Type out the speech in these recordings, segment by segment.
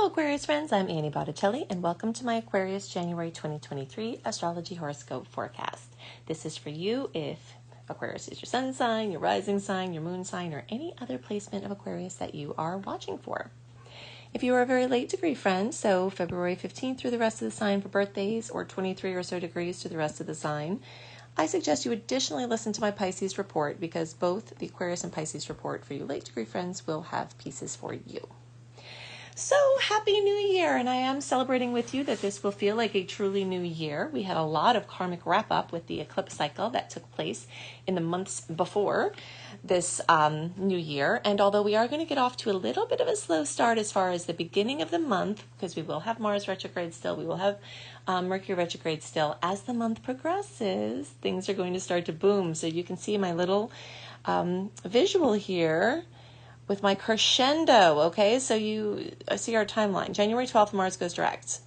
Aquarius friends, I'm Annie Botticelli, and welcome to my Aquarius January 2023 Astrology Horoscope forecast. This is for you if Aquarius is your sun sign, your rising sign, your moon sign, or any other placement of Aquarius that you are watching for. If you are a very late degree friend, so February 15th through the rest of the sign for birthdays, or 23 or so degrees to the rest of the sign, I suggest you additionally listen to my Pisces report because both the Aquarius and Pisces report for you late degree friends will have pieces for you. So happy new year, and I am celebrating with you that this will feel like a truly new year. We had a lot of karmic wrap up with the eclipse cycle that took place in the months before this new year. And although we are going to get off to a little bit of a slow start as far as the beginning of the month, because we will have Mars retrograde still, we will have Mercury retrograde still, as the month progresses, things are going to start to boom. So you can see my little visual here with my crescendo, okay? So you see our timeline. January 12th, Mars goes direct.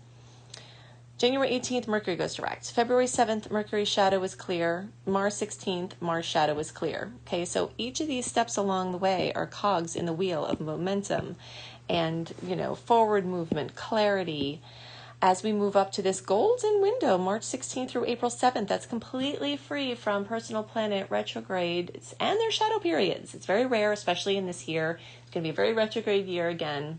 January 18th, Mercury goes direct. February 7th, Mercury's shadow is clear. Mars 16th, Mars shadow is clear. Okay, so each of these steps along the way are cogs in the wheel of momentum and, forward movement, clarity. As we move up to this golden window, March 16th through April 7th, that's completely free from personal planet retrogrades and their shadow periods. It's very rare, especially in this year. It's going to be a very retrograde year again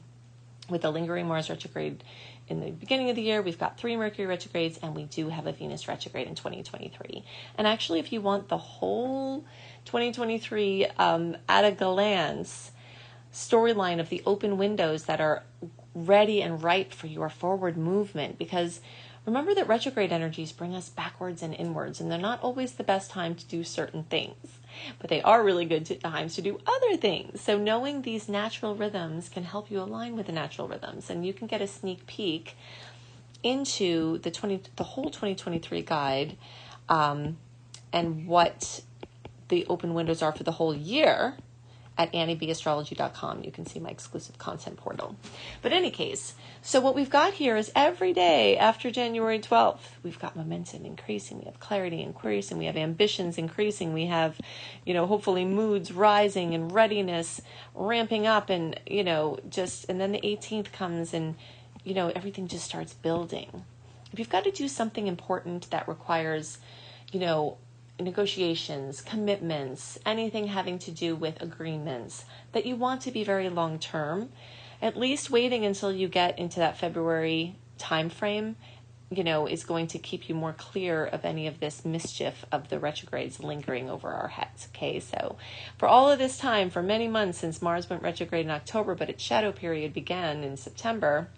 with a lingering Mars retrograde in the beginning of the year. We've got 3 Mercury retrogrades, and we do have a Venus retrograde in 2023. And actually, if you want the whole 2023 at a glance storyline of the open windows that are ready and ripe for your forward movement, because remember that retrograde energies bring us backwards and inwards, and they're not always the best time to do certain things, but they are really good times to do other things. So knowing these natural rhythms can help you align with the natural rhythms, and you can get a sneak peek into the whole 2023 guide and what the open windows are for the whole year at AnnieBAstrology.com. You can see my exclusive content portal. But in any case, so what we've got here is every day after January 12th, we've got momentum increasing, we have clarity increasing, we have ambitions increasing, we have, hopefully moods rising and readiness ramping up, and, and then the 18th comes and, everything just starts building. If you've got to do something important that requires, negotiations, commitments, anything having to do with agreements that you want to be very long term, at least waiting until you get into that February time frame, is going to keep you more clear of any of this mischief of the retrogrades lingering over our heads. Okay, so for all of this time, for many months since Mars went retrograde in October, but its shadow period began in September,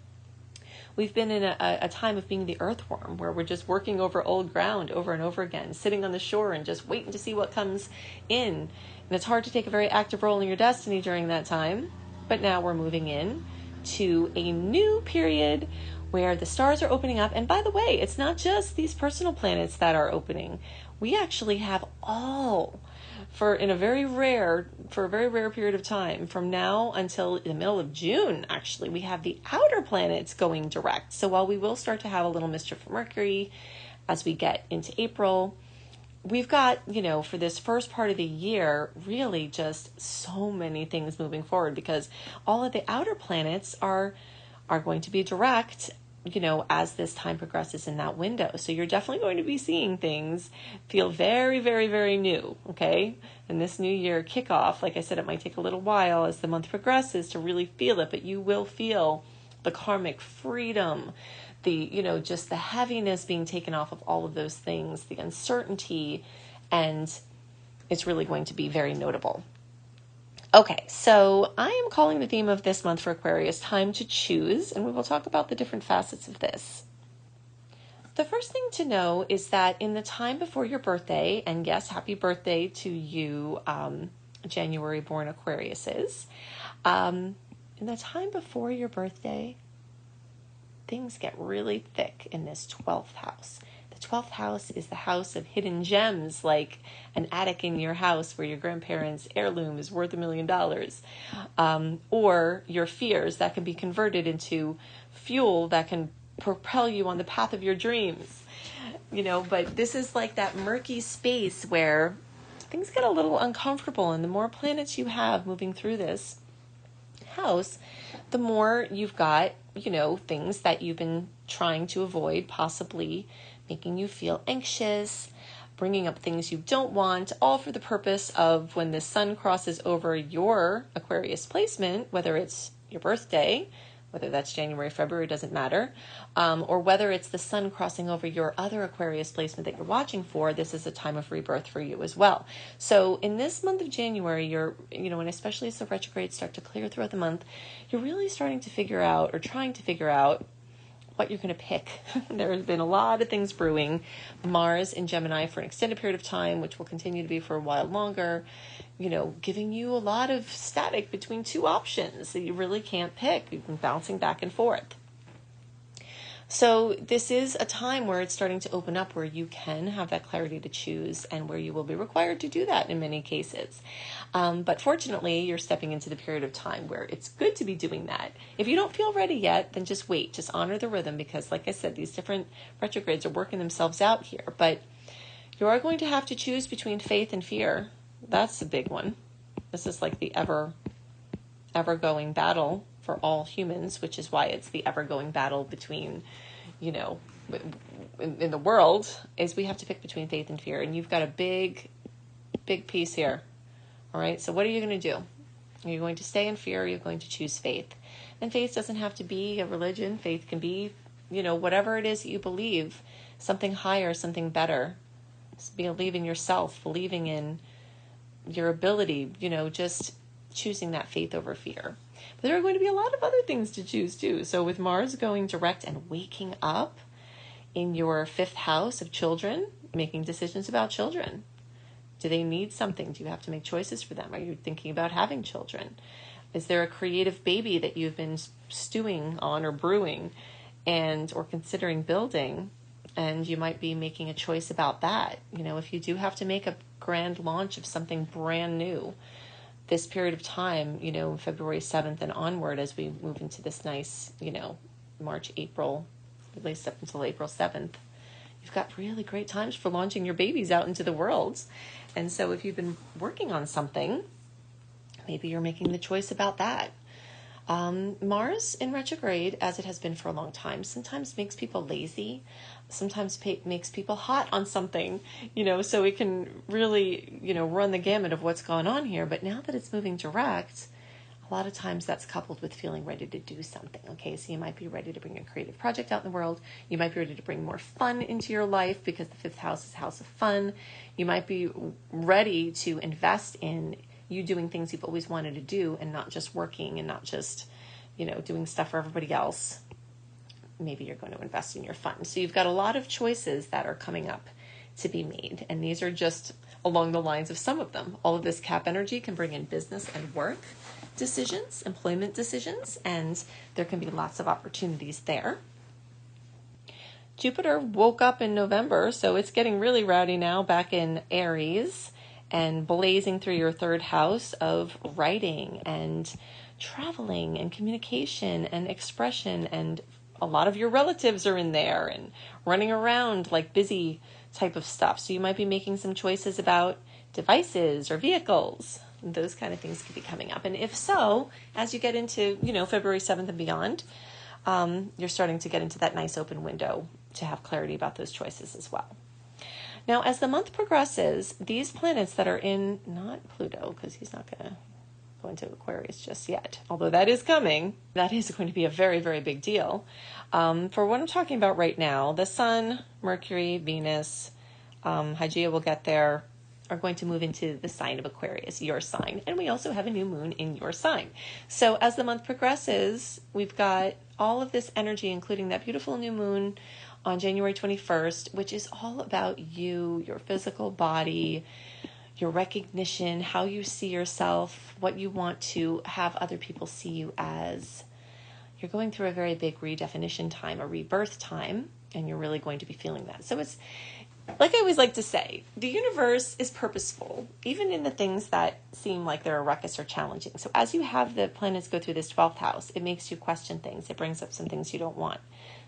we've been in a time of being the earthworm, where we're just working over old ground over and over again, sitting on the shore and just waiting to see what comes in. And it's hard to take a very active role in your destiny during that time. But now we're moving in to a new period where the stars are opening up. And by the way, it's not just these personal planets that are opening. We actually have all, for a very rare period of time, from now until the middle of June, actually, we have the outer planets going direct. So while we will start to have a little mischief for Mercury as we get into April, we've got, for this first part of the year, really just so many things moving forward, because all of the outer planets are going to be direct, as this time progresses in that window. So you're definitely going to be seeing things feel very, very, very new, okay? And this new year kickoff, like I said, it might take a little while as the month progresses to really feel it, but you will feel the karmic freedom, the, just the heaviness being taken off of all of those things, the uncertainty, and it's really going to be very notable. Okay, so I am calling the theme of this month for Aquarius Time to Choose, and we will talk about the different facets of this. The first thing to know is that in the time before your birthday, and yes, happy birthday to you, January-born Aquariuses, in the time before your birthday, things get really thick in this 12th house. The 12th house is the house of hidden gems, like an attic in your house where your grandparents' heirloom is worth $1 million, or your fears that can be converted into fuel that can propel you on the path of your dreams. But this is like that murky space where things get a little uncomfortable, and the more planets you have moving through this house, the more you've got, things that you've been trying to avoid, possibly making you feel anxious, bringing up things you don't want, all for the purpose of when the sun crosses over your Aquarius placement, whether it's your birthday, whether that's January, February, doesn't matter, or whether it's the sun crossing over your other Aquarius placement that you're watching for, this is a time of rebirth for you as well. So in this month of January, and especially as the retrogrades start to clear throughout the month, you're really starting to figure out, or trying to figure out, what you're going to pick. There has been a lot of things brewing. Mars in Gemini for an extended period of time, which will continue to be for a while longer, giving you a lot of static between two options that you really can't pick. You've been bouncing back and forth. So this is a time where it's starting to open up, where you can have that clarity to choose, and where you will be required to do that in many cases. But fortunately, you're stepping into the period of time where it's good to be doing that. If you don't feel ready yet, then just wait. Just honor the rhythm, because like I said, these different retrogrades are working themselves out here. But you are going to have to choose between faith and fear. That's the big one. This is like the ever-going battle for all humans, which is why it's the ever-going battle between, in the world, is we have to pick between faith and fear. And you've got a big piece here. All right. So what are you going to do? Are you going to stay in fear? Or are you going to choose faith? And faith doesn't have to be a religion. Faith can be, whatever it is that you believe, something higher, something better. Just believe in yourself, believing in your ability, just choosing that faith over fear. But there are going to be a lot of other things to choose too. So with Mars going direct and waking up in your 5th house of children, making decisions about children. Do they need something? Do you have to make choices for them? Are you thinking about having children? Is there a creative baby that you've been stewing on or brewing or considering building? And you might be making a choice about that. If you do have to make a grand launch of something brand new, this period of time, February 7th and onward, as we move into this nice, March, April, at least up until April 7th, you've got really great times for launching your babies out into the world. And so if you've been working on something, maybe you're making the choice about that. Mars in retrograde, as it has been for a long time, sometimes makes people lazy, sometimes makes people hot on something, so it can really, run the gamut of what's going on here. But now that it's moving direct, a lot of times that's coupled with feeling ready to do something. Okay, so you might be ready to bring a creative project out in the world. You might be ready to bring more fun into your life, because the 5th house is house of fun. You might be ready to invest in you doing things you've always wanted to do, and not just working and not just, doing stuff for everybody else. Maybe you're going to invest in your fun. So you've got a lot of choices that are coming up to be made. And these are just along the lines of some of them. All of this Cap energy can bring in business and work decisions, employment decisions, and there can be lots of opportunities there. Jupiter woke up in November, so it's getting really rowdy now, back in Aries, and blazing through your 3rd house of writing and traveling and communication and expression, and a lot of your relatives are in there and running around like busy type of stuff. So you might be making some choices about devices or vehicles. Those kind of things could be coming up. And if so, as you get into, February 7th and beyond, you're starting to get into that nice open window to have clarity about those choices as well. Now, as the month progresses, these planets that are in, not Pluto, because he's not going to go into Aquarius just yet, although that is coming, that is going to be a very, very big deal. For what I'm talking about right now, the Sun, Mercury, Venus, Hygeia will get there, are going to move into the sign of Aquarius, your sign. And we also have a new moon in your sign. So as the month progresses, we've got all of this energy, including that beautiful new moon on January 21st, which is all about you, your physical body, your recognition, how you see yourself, what you want to have other people see you as. You're going through a very big redefinition time, a rebirth time, and you're really going to be feeling that. So it's, like I always like to say, the universe is purposeful, even in the things that seem like they're a ruckus or challenging. So as you have the planets go through this 12th house, it makes you question things. It brings up some things you don't want,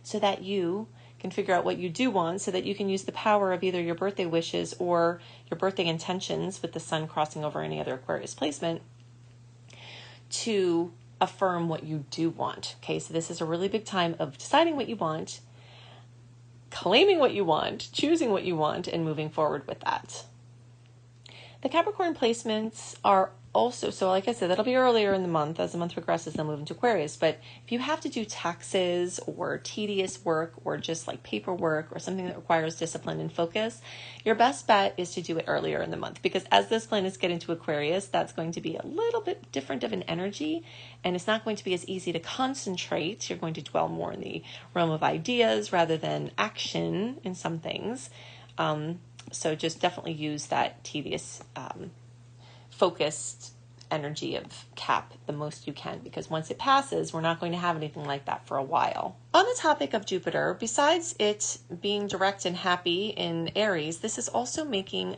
so that you can figure out what you do want, so that you can use the power of either your birthday wishes or your birthday intentions, with the sun crossing over any other Aquarius placement, to affirm what you do want. Okay, so this is a really big time of deciding what you want, claiming what you want, choosing what you want, and moving forward with that. The Capricorn placements are also, so like I said, that'll be earlier in the month. As the month progresses, they'll move into Aquarius. But if you have to do taxes or tedious work or just like paperwork or something that requires discipline and focus, your best bet is to do it earlier in the month, because as those planets get into Aquarius, that's going to be a little bit different of an energy, and it's not going to be as easy to concentrate. You're going to dwell more in the realm of ideas rather than action in some things. So just definitely use that tedious, focused energy of Cap the most you can, because once it passes, we're not going to have anything like that for a while. On the topic of Jupiter, besides it being direct and happy in Aries, this is also making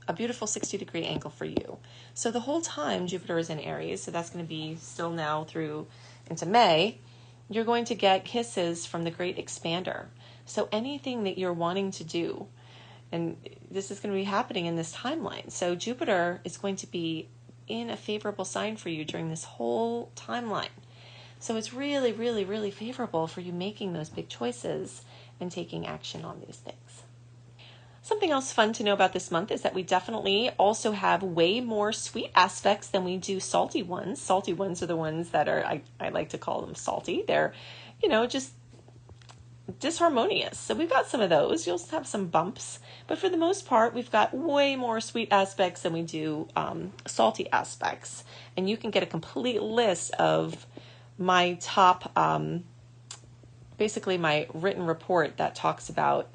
a beautiful 60-degree angle for you. So the whole time Jupiter is in Aries, so that's going to be still now through into May, you're going to get kisses from the Great Expander. So anything that you're wanting to do, and this is going to be happening in this timeline. So Jupiter is going to be in a favorable sign for you during this whole timeline. So it's really, really, really favorable for you making those big choices and taking action on these things. Something else fun to know about this month is that we definitely also have way more sweet aspects than we do salty ones. Salty ones are the ones that are, I like to call them salty. They're, just disharmonious. So we've got some of those. You'll have some bumps, but for the most part, we've got way more sweet aspects than we do salty aspects. And you can get a complete list of my top, basically my written report that talks about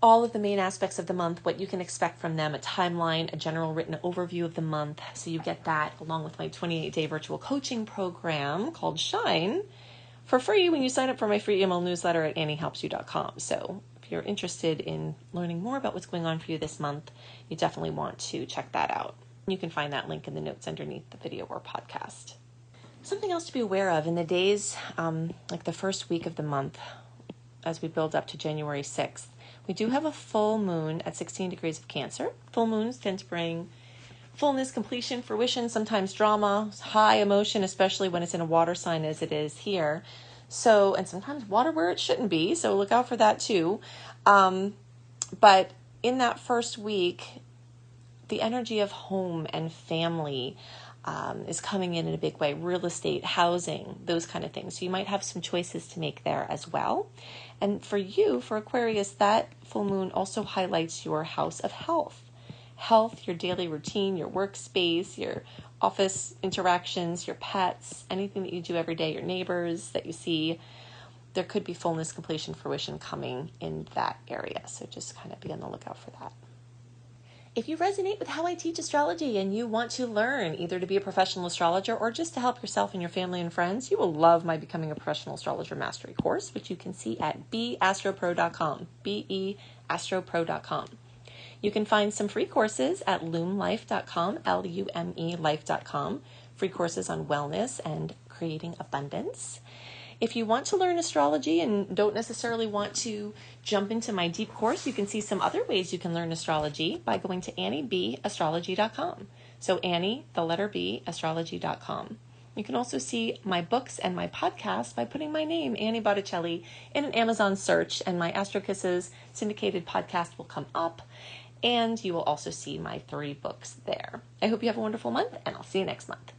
all of the main aspects of the month, what you can expect from them, a timeline, a general written overview of the month. So you get that along with my 28-day virtual coaching program called Shine for free when you sign up for my free email newsletter at anniehelpsyou.com. So if you're interested in learning more about what's going on for you this month, you definitely want to check that out. You can find that link in the notes underneath the video or podcast. Something else to be aware of in the days, like the first week of the month, as we build up to January 6th, we do have a full moon at 16 degrees of Cancer. Full moons tend to bring fullness, completion, fruition, sometimes drama, high emotion, especially when it's in a water sign as it is here. So, and sometimes water where it shouldn't be. So look out for that too. But in that first week, the energy of home and family is coming in a big way. Real estate, housing, those kind of things. So you might have some choices to make there as well. And for you, for Aquarius, that full moon also highlights your house of health. Health, your daily routine, your workspace, your office interactions, your pets, anything that you do every day, your neighbors that you see. There could be fullness, completion, fruition coming in that area. So just kind of be on the lookout for that. If you resonate with how I teach astrology and you want to learn either to be a professional astrologer or just to help yourself and your family and friends, you will love my Becoming a Professional Astrologer Mastery Course, which you can see at beastropro.com, beastropro.com. You can find some free courses at lumelife.com, L-U-M-E life.com, free courses on wellness and creating abundance. If you want to learn astrology and don't necessarily want to jump into my deep course, you can see some other ways you can learn astrology by going to anniebAstrology.com. So Annie, the letter B, astrology.com. You can also see my books and my podcast by putting my name, Annie Botticelli, in an Amazon search, and my Astro Kisses syndicated podcast will come up, and you will also see my 3 books there. I hope you have a wonderful month, and I'll see you next month.